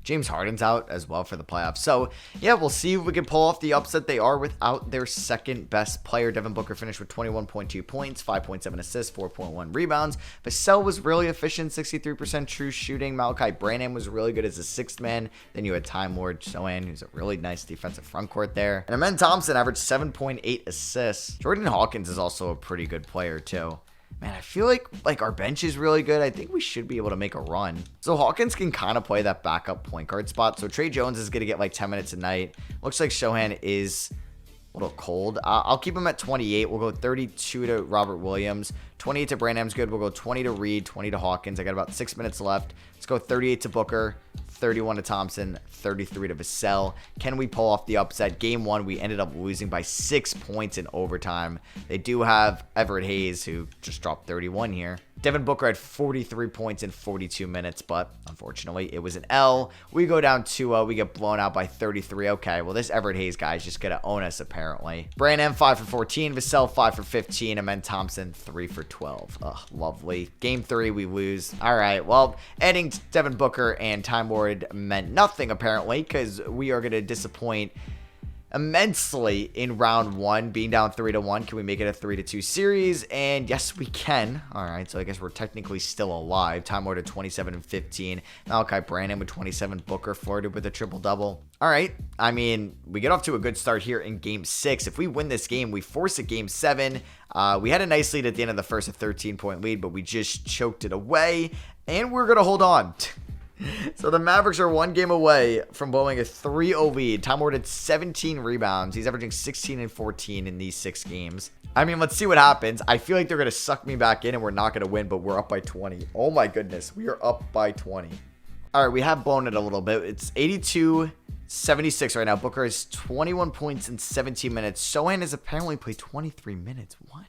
James Harden's out as well for the playoffs. So, yeah, we'll see if we can pull off the upset. They are without their second best player. Devin Booker finished with 21.2 points, 5.7 assists, 4.1 rebounds. Vassell was really efficient, 63% true shooting. Malachi Branham was really good as a sixth man. Then you had Time Lord Sohan, who's a really nice defensive front court there. And Amen Thompson averaged 7.8 assists. Jordan Hawkins is also a pretty good player, too. Man, I feel like our bench is really good. I think we should be able to make a run. So Hawkins can kind of play that backup point guard spot. So Trey Jones is going to get like 10 minutes a night. Looks like Sohan is a little cold. I'll keep him at 28. We'll go 32 to Robert Williams. 28 to Branham's good. We'll go 20 to Reed, 20 to Hawkins. I got about 6 minutes left. Let's go 38 to Booker, 31 to Thompson, 33 to Vassell. Can we pull off the upset? Game 1, we ended up losing by 6 points in overtime. They do have Everett Hayes, who just dropped 31 here. Devin Booker had 43 points in 42 minutes, but unfortunately, it was an L. We go down 2-0. We get blown out by 33. Okay, well, this Everett Hayes guy is just going to own us, apparently. Branham, 5 for 14. Vassell, 5 for 15. Amen Thompson, 3 for 12. Ugh, lovely. Game 3, we lose. All right, well, adding Devin Booker and Time Lord meant nothing, apparently, because we are going to disappoint immensely in round 1, being down 3-1. Can we make it a 3-2 series? And yes, we can. All right, so I guess we're technically still alive. Time Lord at 27 and 15. Malachi Branham with 27. Booker flirted with a triple-double. All right, I mean, we get off to a good start here in game 6. If we win this game, we force a game 7. We had a nice lead at the end of the first, a 13-point lead, but we just choked it away, and we're going to hold on. So the Mavericks are 1 game away from blowing a 3-0 lead. Time Lord had 17 rebounds. He's averaging 16 and 14 in these 6 games. I mean, let's see what happens. I feel like they're going to suck me back in and we're not going to win, but we're up by 20. Oh my goodness. We are up by 20. All right, we have blown it a little bit. It's 82-76 right now. Booker has 21 points in 17 minutes. Sohan has apparently played 23 minutes. What?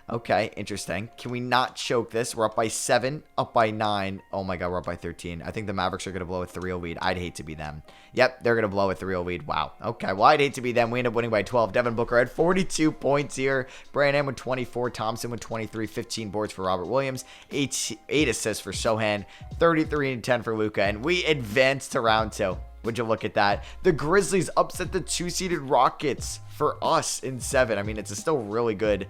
Okay, interesting. Can we not choke this? We're up by 7, up by 9. Oh my God, we're up by 13. I think the Mavericks are going to blow a 3-0 lead. I'd hate to be them. Yep, they're going to blow a 3-0 lead. Wow. Okay, well, I'd hate to be them. We end up winning by 12. Devin Booker had 42 points here. Branham with 24. Thompson with 23. 15 boards for Robert Williams. 8 assists for Sohan. 33 and 10 for Luka. And we advance to round 2. Would you look at that? The Grizzlies upset the 2-seeded Rockets for us in 7. I mean, it's a still really good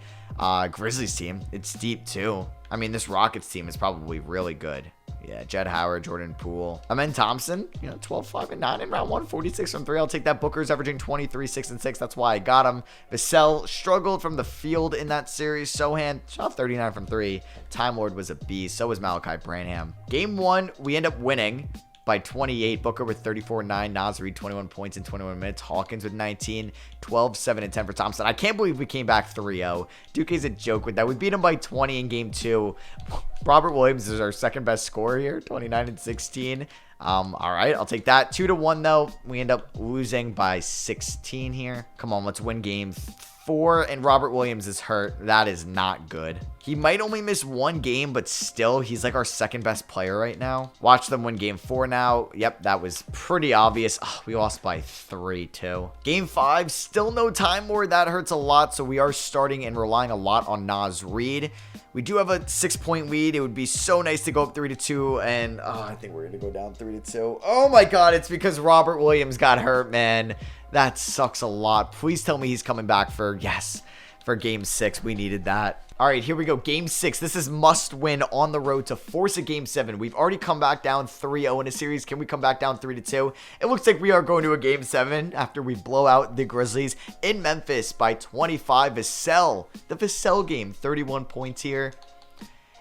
Grizzlies team. It's deep, too. I mean, this Rockets team is probably really good. Yeah, Jed Howard, Jordan Poole. Amen Thompson, 12, 5, and 9 in round 1, 46 from 3. I'll take that. Booker's averaging 23, 6, and 6. That's why I got him. Vassell struggled from the field in that series. Sohan shot 39 from 3. Time Lord was a beast. So was Malachi Branham. Game 1, we end up winning by 28. Booker with 34-9. Naz Reid, 21 points in 21 minutes. Hawkins with 19. 12, 7, and 10 for Thompson. I can't believe we came back 3-0. Duke is a joke with that. We beat him by 20 in game 2. Robert Williams is our second best scorer here. 29 and 16. All right, I'll take that. 2-1, though. We end up losing by 16 here. Come on, let's win game 4, and Robert Williams is hurt. That is not good. He might only miss 1 game, but still, he's like our second best player right now. Watch them win game 4 now. Yep, that was pretty obvious. Oh, we lost by 3, too. Game 5, still no Time Lord. That hurts a lot, so we are starting and relying a lot on Naz Reid. We do have a 6-point lead. It would be so nice to go up 3-2, and I think we're going to go down 3-2. Oh my God, it's because Robert Williams got hurt, man. That sucks a lot. Please tell me he's coming back for, yes, for game 6. We needed that. All right, here we go. Game 6. This is must win on the road to force a game 7. We've already come back down 3-0 in a series. Can we come back down 3-2? It looks like we are going to a game 7 after we blow out the Grizzlies in Memphis by 25. Vassell. The Vassell game. 31 points here.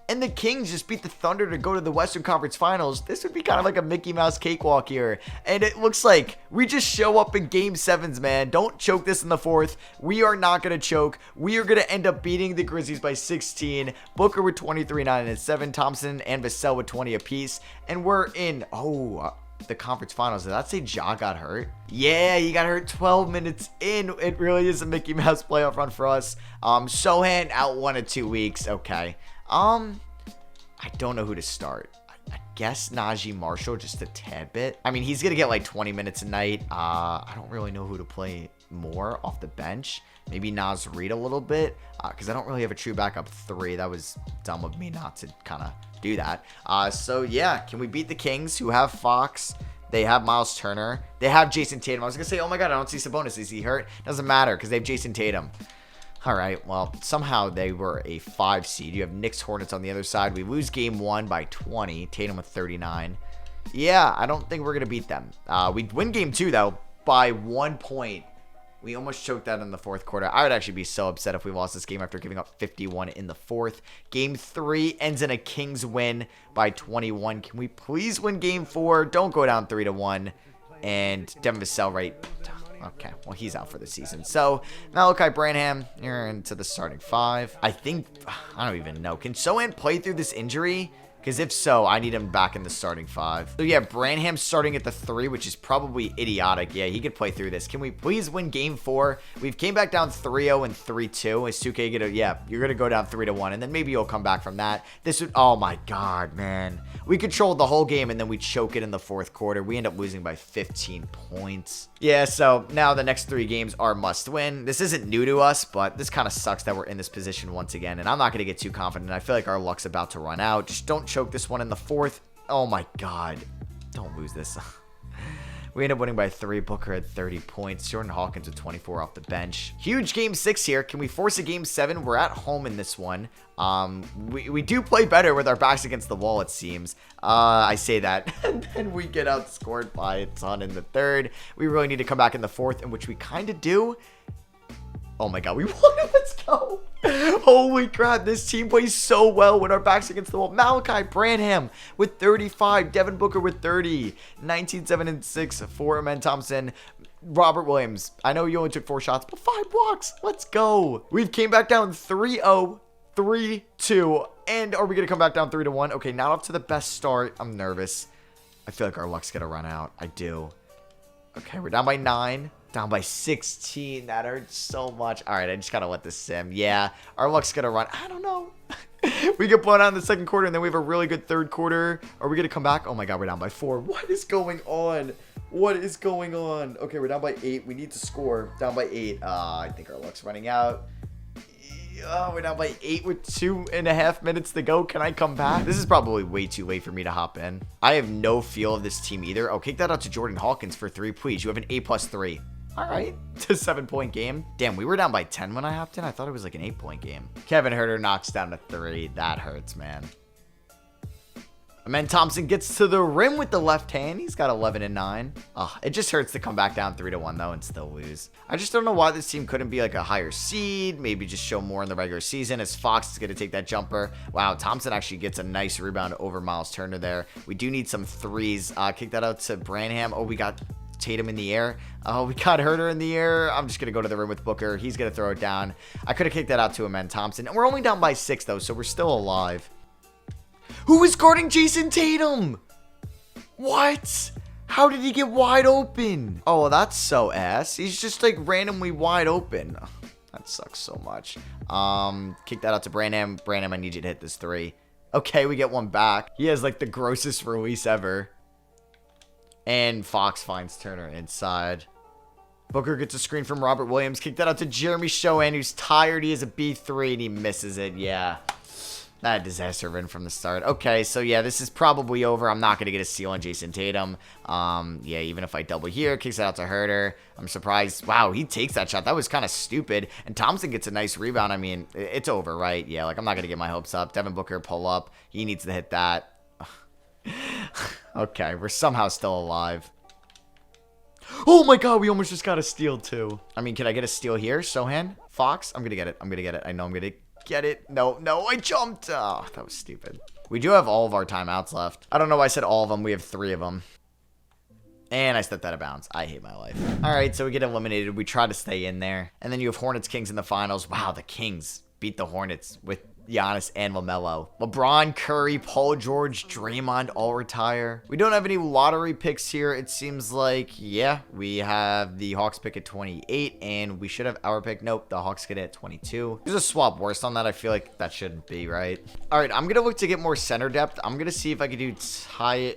And the Kings just beat the Thunder to go to the Western Conference Finals. This would be kind of like a Mickey Mouse cakewalk here. And it looks like we just show up in Game 7s, man. Don't choke this in the 4th. We are not going to choke. We are going to end up beating the Grizzlies by 16. Booker with 23, 9, and 7. Thompson and Vassell with 20 apiece. And we're in, the conference finals. Did that say Ja got hurt? Yeah, he got hurt 12 minutes in. It really is a Mickey Mouse playoff run for us. Sochan out 1 of 2 weeks. Okay. I don't know who to start. I guess Najee Marshall just a tad bit. I mean, he's going to get like 20 minutes a night. I don't really know who to play more off the bench. Maybe Naz Reid a little bit because I don't really have a true backup 3. That was dumb of me not to kind of do that. So, yeah, can we beat the Kings who have Fox? They have Miles Turner. They have Jason Tatum. I was going to say, oh my God, I don't see Sabonis. Is he hurt? Doesn't matter because they have Jason Tatum. All right, well, somehow they were a 5 seed. You have Knicks Hornets on the other side. We lose game 1 by 20. Tatum with 39. Yeah, I don't think we're going to beat them. We win game 2, though, by 1 point. We almost choked that in the 4th quarter. I would actually be so upset if we lost this game after giving up 51 in the 4th. Game 3 ends in a Kings win by 21. Can we please win game 4? Don't go down 3-1. And Devin Vassell, right? Okay, well, he's out for the season. So, Malachi Branham, you're into the starting 5. I don't even know. Can Sochan play through this injury? Because if so, I need him back in the starting 5. So, yeah, Branham starting at the 3, which is probably idiotic. Yeah, he could play through this. Can we please win game 4? We've came back down 3-0 and 3-2. Is 2K going to, yeah, you're going to go down 3-1, and then maybe you'll come back from that. This would, oh my God, man. We controlled the whole game, and then we choke it in the 4th quarter. We end up losing by 15 points. Yeah, so now the next 3 games are must win. This isn't new to us, but this kind of sucks that we're in this position once again, and I'm not going to get too confident. I feel like our luck's about to run out. Just don't choke this one in the 4th. Oh my God. Don't lose this. We end up winning by 3. Booker had 30 points. Jordan Hawkins with 24 off the bench. Huge game 6 here. Can we force a game 7? We're at home in this one. We do play better with our backs against the wall, it seems. I say that. And then we get outscored by a ton in the 3rd. We really need to come back in the 4th, in which we kind of do. Oh my God, we won. Let's go. Holy crap, this team plays so well with our backs against the wall. Malachi Branham with 35. Devin Booker with 30. 19, 7, and 6 for Amen Thompson. Robert Williams, I know you only took 4 shots, but 5 blocks. Let's go. We've came back down 3-0, 3-2. And are we going to come back down 3-1? Okay, not off to the best start. I'm nervous. I feel like our luck's going to run out. I do. Okay, we're down by 9. Down by 16. That hurts so much. All right, I just gotta let this sim. Yeah, our luck's gonna run. I don't know. We get blown out in the 2nd quarter, and then we have a really good 3rd quarter. Are we gonna come back? Oh my God, we're down by 4. What is going on? What is going on? Okay, we're down by 8. We need to score. Down by 8. I think our luck's running out. We're down by 8 with 2.5 minutes to go. Can I come back? This is probably way too late for me to hop in. I have no feel of this team either. Oh, kick that out to Jordan Hawkins for 3, please. You have an A+3. All right, it's a 7-point game. Damn, we were down by 10 when I hopped in. I thought it was like an 8-point game. Kevin Huerter knocks down a 3. That hurts, man. Amen Thompson gets to the rim with the left hand. He's got 11 and 9. Oh, it just hurts to come back down 3-1 though and still lose. I just don't know why this team couldn't be like a higher seed. Maybe just show more in the regular season as Fox is going to take that jumper. Wow, Thompson actually gets a nice rebound over Miles Turner there. We do need some 3s. Kick that out to Branham. Oh, we got Tatum in the air. Oh, we got Huerter in the air. I'm just going to go to the rim with Booker. He's going to throw it down. I could have kicked that out to Amen Thompson. And we're only down by 6, though, so we're still alive. Who is guarding Jason Tatum? What? How did he get wide open? Oh, well, that's so ass. He's just, like, randomly wide open. Oh, that sucks so much. Kick that out to Branham. Branham, I need you to hit this 3. Okay, we get one back. He has, like, the grossest release ever. And Fox finds Turner inside. Booker gets a screen from Robert Williams. Kick that out to Jeremy Sochan, who's tired. He has a B3, and he misses it. Yeah. That disaster win from the start. Okay, so yeah, this is probably over. I'm not going to get a steal on Jason Tatum. Yeah, even if I double here, kicks it out to Herter. I'm surprised. Wow, he takes that shot. That was kind of stupid. And Thompson gets a nice rebound. I mean, it's over, right? Yeah, like I'm not going to get my hopes up. Devin Booker, pull up. He needs to hit that. Okay, we're somehow still alive. Oh my god, we almost just got a steal too. I mean, can I get a steal here? Sohan? Fox? I'm going to get it. I'm going to get it. I know I'm going to get it. No, I jumped. Oh, that was stupid. We do have all of our timeouts left. I don't know why I said all of them. We have 3 of them. And I stepped out of bounds. I hate my life. All right, so we get eliminated. We try to stay in there. And then you have Hornets Kings in the finals. Wow, the Kings beat the Hornets with Giannis and LaMelo. LeBron, Curry, Paul George, Draymond all retire. We don't have any lottery picks here. It seems like, yeah, we have the Hawks pick at 28, and we should have our pick. Nope, the Hawks get it at 22. There's a swap worse on that. I feel like that shouldn't be, right? All right, I'm going to look to get more center depth. I'm going to see if I can do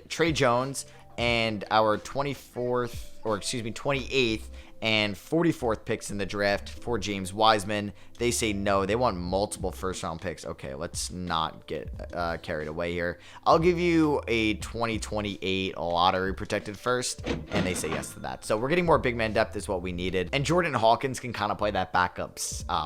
Trey Jones and our 28th and 44th picks in the draft for James Wiseman. They say no. They want multiple first-round picks. Okay, let's not get carried away here. I'll give you a 2028 lottery protected first, and they say yes to that. So we're getting more big man depth is what we needed. And Jordan Hawkins can kind of play that backup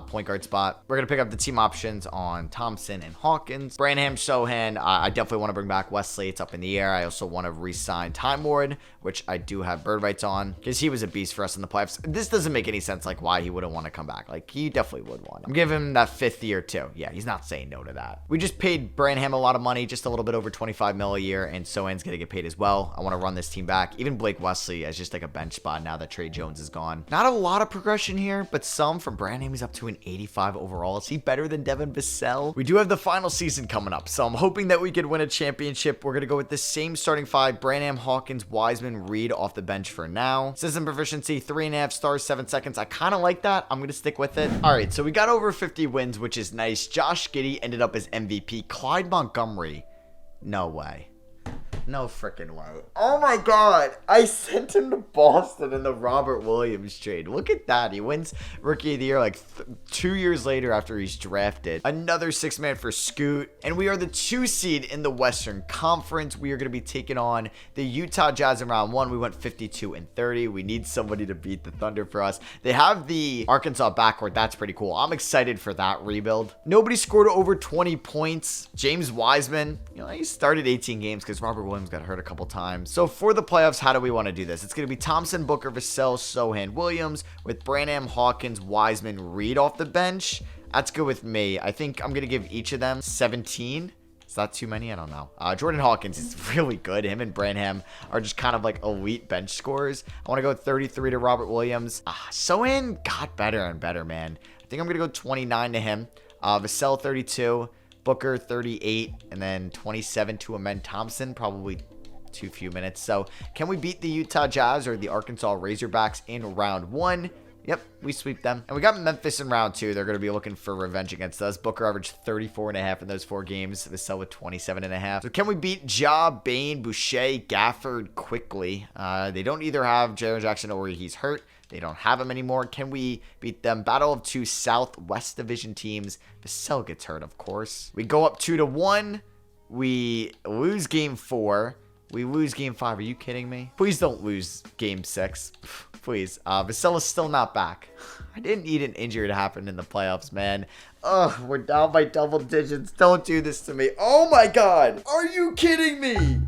point guard spot. We're going to pick up the team options on Thompson and Hawkins. Branham, Sohan, I definitely want to bring back Wesley. It's up in the air. I also want to re-sign Time Lord, which I do have bird rights on, because he was a beast for us in the playoffs. This doesn't make any sense, like, why he wouldn't want to come back. Like, he definitely would want. I'm giving him that 5th year too. Yeah, he's not saying no to that. We just paid Branham a lot of money, just a little bit over 25 mil a year, and Sohan's gonna get paid as well. I want to run this team back. Even Blake Wesley as just like a bench spot now that Trey Jones is gone. Not a lot of progression here, but some from Branham. He's up to an 85 overall. Is he better than Devin Vassell? We do have the final season coming up, so I'm hoping that we could win a championship. We're gonna go with the same starting 5: Branham, Hawkins, Wiseman, Reed off the bench for now. System proficiency 3.5 stars, 7 seconds. I kind of like that. I'm gonna stick with it. All right, so we got over 50 wins, which is nice. Josh Giddey ended up as MVP. Clyde Montgomery, no way. No freaking way. Oh my god. I sent him to Boston in the Robert Williams trade. Look at that. He wins Rookie of the Year like 2 years later after he's drafted. Another 6-man for Scoot. And we are the 2 seed in the Western Conference. We are going to be taking on the Utah Jazz in round 1. We went 52-30. We need somebody to beat the Thunder for us. They have the Arkansas backcourt. That's pretty cool. I'm excited for that rebuild. Nobody scored over 20 points. James Wiseman, he started 18 games because Robert Williams got hurt a couple times. So for the playoffs, how do we want to do this? It's going to be Thompson, Booker, Vassell, Sohan, Williams with Branham, Hawkins, Wiseman, Reed off the bench. That's good with me. I think I'm going to give each of them 17. Is that too many? I don't know. Jordan Hawkins is really good. Him and Branham are just kind of like elite bench scorers. I want to go 33 to Robert Williams. Sohan got better and better, man. I think I'm going to go 29 to him. Vassell 32. Booker 38, and then 27 to Amen Thompson, probably too few minutes. So can we beat the Utah Jazz or the Arkansas Razorbacks in round 1? Yep, we sweep them. And we got Memphis in round 2. They're going to be looking for revenge against us. Booker averaged 34.5 in those 4 games. Vassell with 27.5. So can we beat Ja, Bane, Boucher, Gafford quickly? They don't either have Jaren Jackson or he's hurt. They don't have him anymore. Can we beat them? Battle of 2 Southwest Division teams. Vassell gets hurt, of course. We go up 2-1. We lose game 4. We lose game 5. Are you kidding me? Please don't lose game 6. Please. Vassell is still not back. I didn't need an injury to happen in the playoffs, man. Ugh, we're down by double digits. Don't do this to me. Oh my god. Are you kidding me?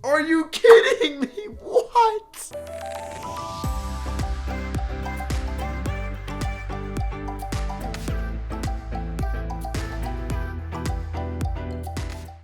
Are you kidding me? What?